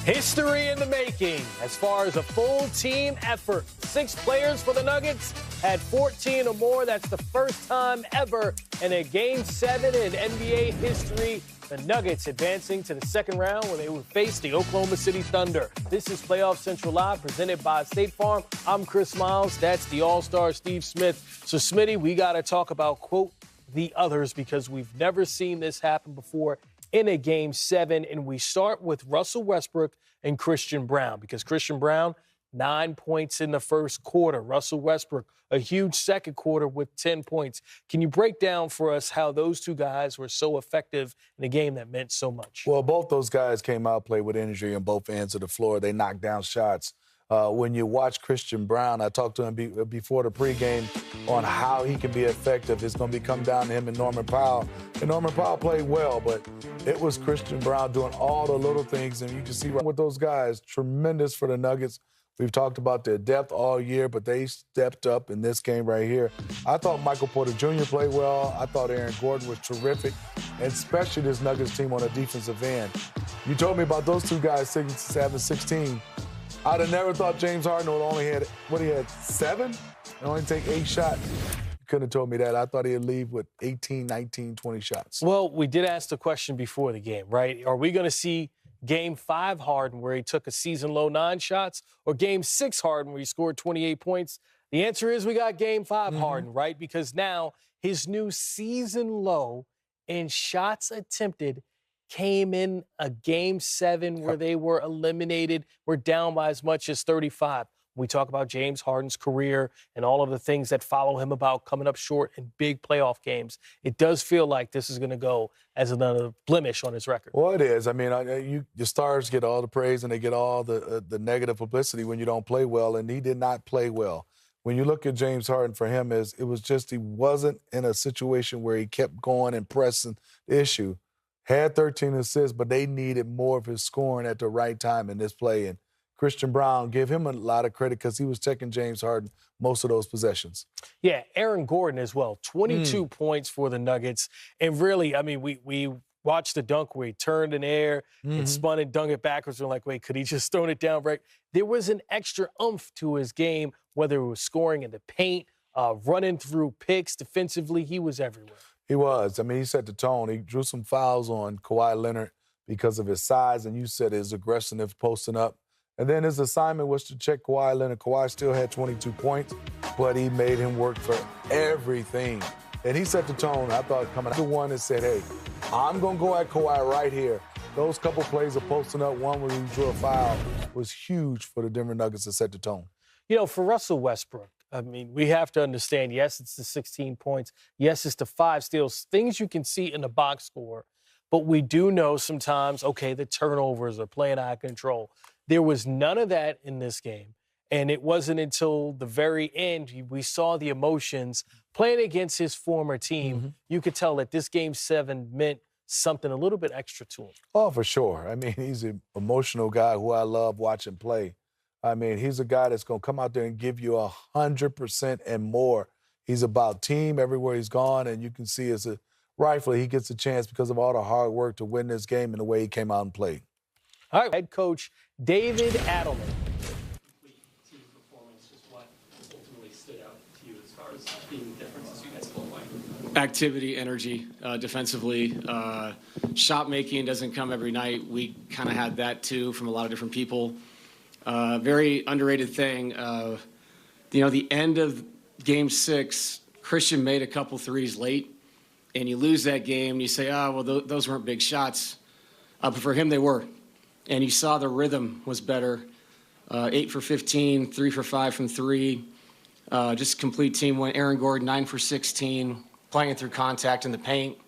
History in the making as far as a full team effort. 6 players for the Nuggets had 14 or more. That's the first time ever in a Game 7 in NBA history. The Nuggets advancing to the second round where they will face the Oklahoma City Thunder. This is Playoff Central Live presented by State Farm. I'm Chris Miles. That's the All-Star Steve Smith. So, Smitty, we got to talk about, quote, the others because we've never seen this happen before in a Game 7. And we start with Russell Westbrook and Christian Brown because Christian Brown, 9 points in the first quarter. Russell Westbrook, a huge second quarter with 10 points. Can you break down for us how those two guys were so effective in a game that meant so much? Well, both those guys came out, played with energy on both ends of the floor. They knocked down shots. When you watch Christian Brown, I talked to him before the pregame on how he can be effective. It's going to come down to him and Norman Powell. And Norman Powell played well, but it was Christian Brown doing all the little things. And you can see with those guys, tremendous for the Nuggets. We've talked about their depth all year, but they stepped up in this game right here. I thought Michael Porter Jr. played well. I thought Aaron Gordon was terrific, and especially this Nuggets team on the defensive end. You told me about those two guys, 6, 7, 16. I'd have never thought James Harden would only had, 7? And only take 8 shots. You couldn't have told me that. I thought he'd leave with 18, 19, 20 shots. Well, we did ask the question before the game, right? Are we going to see Game 5 Harden where he took a season-low 9 shots or Game 6 Harden where he scored 28 points? The answer is we got Game 5 Harden, right? Because now his new season low in shots attempted came in a Game 7 where they were eliminated, were down by as much as 35. We talk about James Harden's career and all of the things that follow him about coming up short in big playoff games. It does feel like this is going to go as another blemish on his record. Well, it is. I mean, your stars get all the praise and they get all the negative publicity when you don't play well, and he did not play well. When you look at James Harden, for him, it was just he wasn't in a situation where he kept going and pressing the issue. Had 13 assists, but they needed more of his scoring at the right time in this play. And Christian Brown, give him a lot of credit because he was checking James Harden most of those possessions. Yeah, Aaron Gordon as well. 22 points for the Nuggets. And really, I mean, we watched the dunk where he turned in air and spun and dunked it backwards. We're like, wait, could he just thrown it down right? There was an extra oomph to his game, whether it was scoring in the paint, running through picks defensively. He was everywhere. He was. I mean, he set the tone. He drew some fouls on Kawhi Leonard because of his size, and you said his aggressiveness posting up. And then his assignment was to check Kawhi Leonard. Kawhi still had 22 points, but he made him work for everything. And he set the tone, I thought, coming out. The one that said, hey, I'm going to go at Kawhi right here. Those couple plays of posting up, one where he drew a foul, was huge for the Denver Nuggets to set the tone. You know, for Russell Westbrook, I mean, we have to understand, yes, it's the 16 points. Yes, it's the 5 steals, things you can see in the box score. But we do know sometimes, okay, the turnovers are playing out of control. There was none of that in this game. And it wasn't until the very end we saw the emotions playing against his former team. You could tell that this Game 7 meant something a little bit extra to him. Oh, for sure. I mean, he's an emotional guy who I love watching play. I mean, he's a guy that's going to come out there and give you 100% and more. He's about team everywhere he's gone, and you can see rightfully he gets a chance because of all the hard work to win this game and the way he came out and played. All right, head coach David Adelman. Team performance, just what ultimately stood out to you as far as being the differences you guys pulled away? Activity, energy, defensively. Shot making doesn't come every night. We kind of had that too from a lot of different people. Very underrated thing. The end of Game 6, Christian made a couple threes late, and you lose that game, and you say, those weren't big shots. But for him, they were. And you saw the rhythm was better. 8 for 15, 3 for 5 from 3. Just complete team win. Aaron Gordon, 9 for 16, playing through contact in the paint.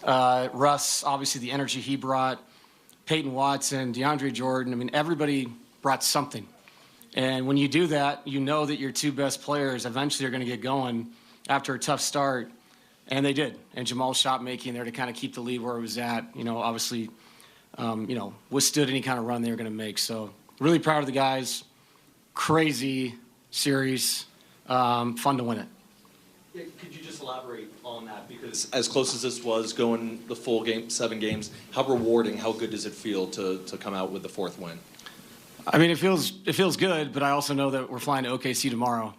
Russ, obviously the energy he brought. Peyton Watson, DeAndre Jordan. I mean, everybody brought something. And when you do that, you know that your 2 best players eventually are going to get going after a tough start. And they did. And Jamal's shot making there to kind of keep the lead where it was at, obviously, withstood any kind of run they were going to make. So really proud of the guys. Crazy series. Fun to win it. Could you just elaborate on that? Because as close as this was, going the full game, 7 games, how rewarding, how good does it feel to come out with the 4th win? I mean, it feels good, but I also know that we're flying to OKC tomorrow.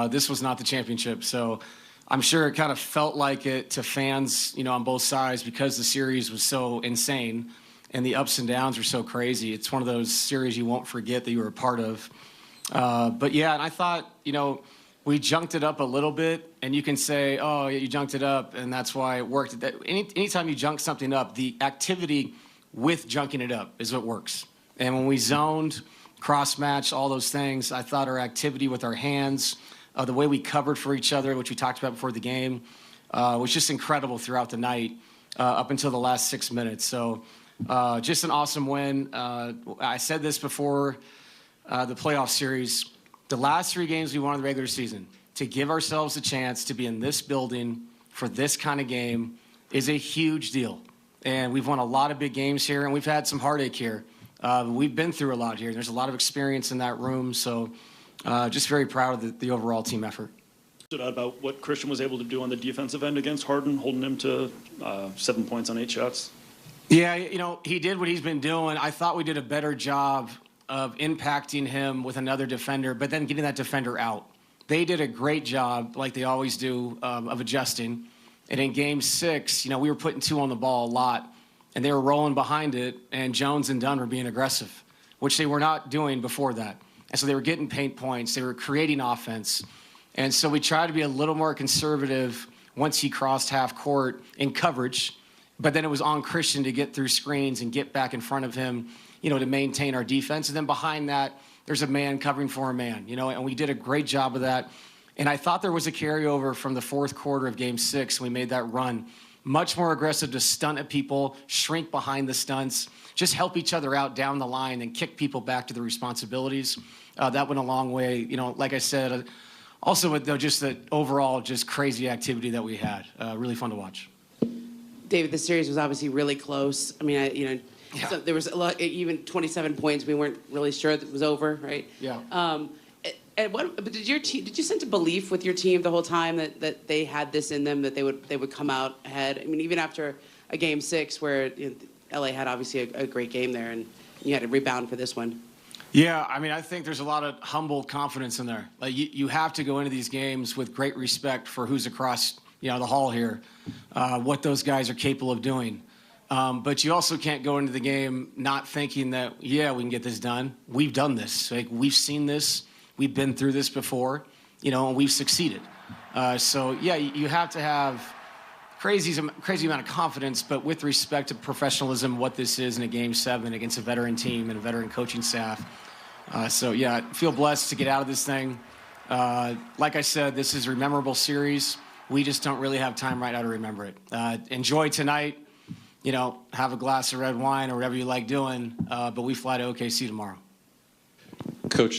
This was not the championship, so I'm sure it kind of felt like it to fans, on both sides, because the series was so insane and the ups and downs were so crazy. It's one of those series you won't forget that you were a part of. But yeah, and I thought, we junked it up a little bit, and you can say, oh, yeah, you junked it up, and that's why it worked. Anytime you junk something up, the activity with junking it up is what works. And when we zoned, cross-matched, all those things, I thought our activity with our hands, the way we covered for each other, which we talked about before the game, was just incredible throughout the night up until the last 6 minutes. So just an awesome win. I said this before the playoff series. The last 3 games we won in the regular season, to give ourselves a chance to be in this building for this kind of game is a huge deal. And we've won a lot of big games here, and we've had some heartache here. We've been through a lot here. There's a lot of experience in that room, so just very proud of the overall team effort. Stood out about what Christian was able to do on the defensive end against Harden, holding him to 7 points on 8 shots. Yeah, he did what he's been doing. I thought we did a better job of impacting him with another defender, but then getting that defender out. They did a great job, like they always do, of adjusting. And in Game 6, we were putting 2 on the ball a lot, and they were rolling behind it, and Jones and Dunn were being aggressive, which they were not doing before that. And so they were getting paint points. They were creating offense. And so we tried to be a little more conservative once he crossed half court in coverage, but then it was on Christian to get through screens and get back in front of him, to maintain our defense. And then behind that, there's a man covering for a man, and we did a great job of that. And I thought there was a carryover from the 4th quarter of Game 6 when we made that run. Much more aggressive to stunt at people, shrink behind the stunts, just help each other out down the line and kick people back to their responsibilities. That went a long way. Like I said, also with just the overall just crazy activity that we had. Really fun to watch. David, the series was obviously really close. I mean, so there was a lot, even 27 points. We weren't really sure that it was over, right? Yeah. But did you sense a belief with your team the whole time that they had this in them, that they would come out ahead? I mean, even after a Game 6 where LA had obviously a great game there, and you had to rebound for this one. Yeah, I mean, I think there's a lot of humble confidence in there. Like you have to go into these games with great respect for who's across the hall here, what those guys are capable of doing. But you also can't go into the game not thinking that, we can get this done. We've done this. Like, we've seen this. We've been through this before, and we've succeeded. So, you have to have crazy amount of confidence, but with respect to professionalism, what this is in a Game 7 against a veteran team and a veteran coaching staff. I feel blessed to get out of this thing. Like I said, this is a memorable series. We just don't really have time right now to remember it. Enjoy tonight. Have a glass of red wine or whatever you like doing, but we fly to OKC tomorrow. Coach.